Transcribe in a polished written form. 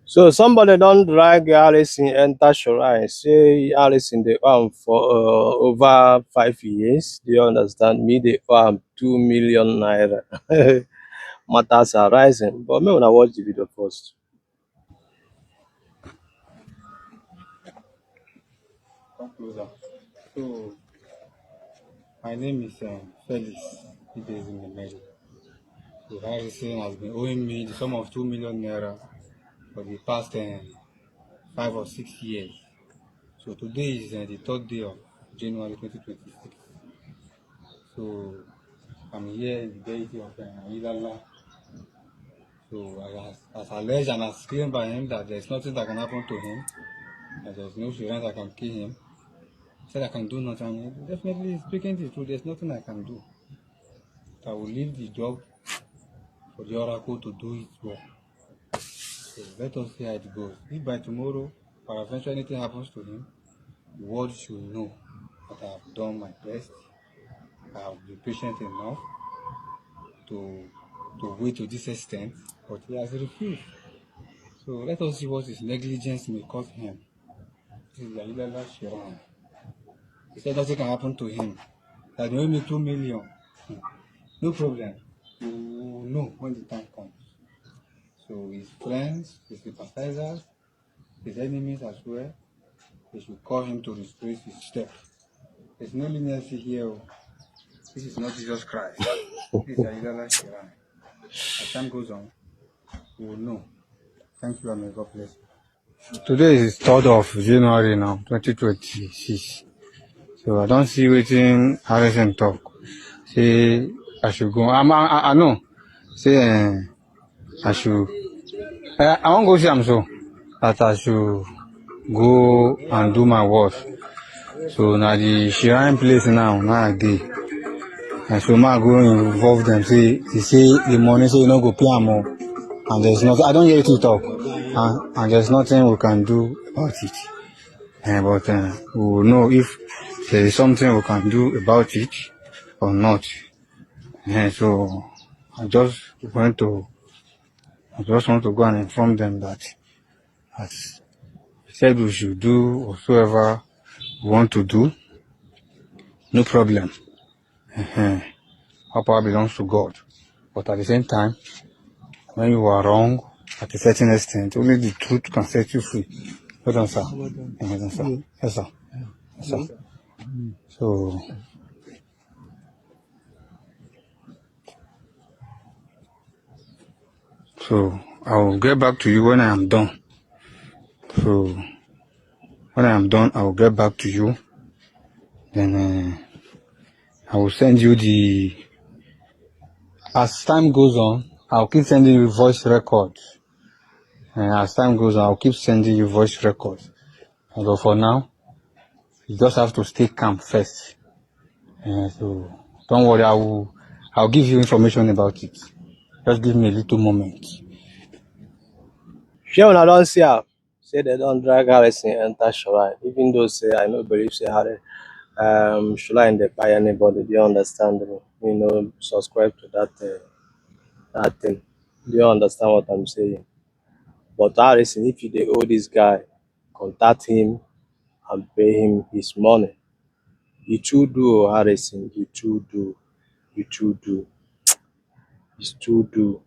So somebody don't drag Allison enter Shrine. Say Allison they owe am for over 5 years. Do you understand me? They owe am 2 million naira. Matters are rising. But me when I watch the video first. Come closer. So, my name is Felix. He is in the middle. So, Harrison has been owing me the sum of 2 million naira for the past 5 or 6 years. So, today is the third day of January 2026. So, I'm here in the deity of Ilala. So, as alleged and as claimed by him that there's nothing that can happen to him, that there's no insurance that can kill him, he said I can do nothing. Definitely speaking the truth, there's nothing I can do. I will leave the job for the oracle to do its work. So let us see how it goes. If by tomorrow, or eventually anything happens to him, the world should know that I have done my best. I have been patient enough to wait to this extent, but he has refused. So let us see what his negligence may cause him. This is Lailala Shiran. He said nothing can happen to him. That they owe me 2 million. No problem. We will know when the time comes. So his friends, his sympathizers, his enemies as well, they should call him to retrace his steps. There's no leniency here. This is not Jesus Christ. This is Ayidala Shiran. As time goes on, we will know. Thank you, and may God bless you. Today is 3rd of January now, 2026. So I don't see waiting Harrison talk. Say I should go. I know. Say I should. I won't go see him so that I should go and do my work. So now the shrine place now I dey. And so ma go involve them. Say they say the money say you no go pay am more. And there's nothing I don't hear you talk. And there's nothing we can do about it. But we will know if there is something we can do about it or not. So I just want to go and inform them that as said we should do whatsoever we want to do, no problem. Our power belongs to God. But at the same time, when you are wrong at a certain extent, only the truth can set you free. Hold on, sir. Hold on, sir. Yes, sir. Yes, sir. So I will get back to you when I am done. So when I am done, I will get back to you. Then I will send you as time goes on, I'll keep sending you voice records. And as time goes on, I'll keep sending you voice records. But for now, you just have to stay calm first. So don't worry, I'll give you information about it. Just give me a little moment. Sure, when I don't see her, say they don't drag Harrison enter Shrine. Even though say I no believe say Harry Shrine they buy anybody. Do you understand me? You know, subscribe to that thing. Do you understand what I'm saying? But Harrison, if you dey owe this guy, contact him and pay him his money. You too do, Harrison. You too do. You too do. You too do.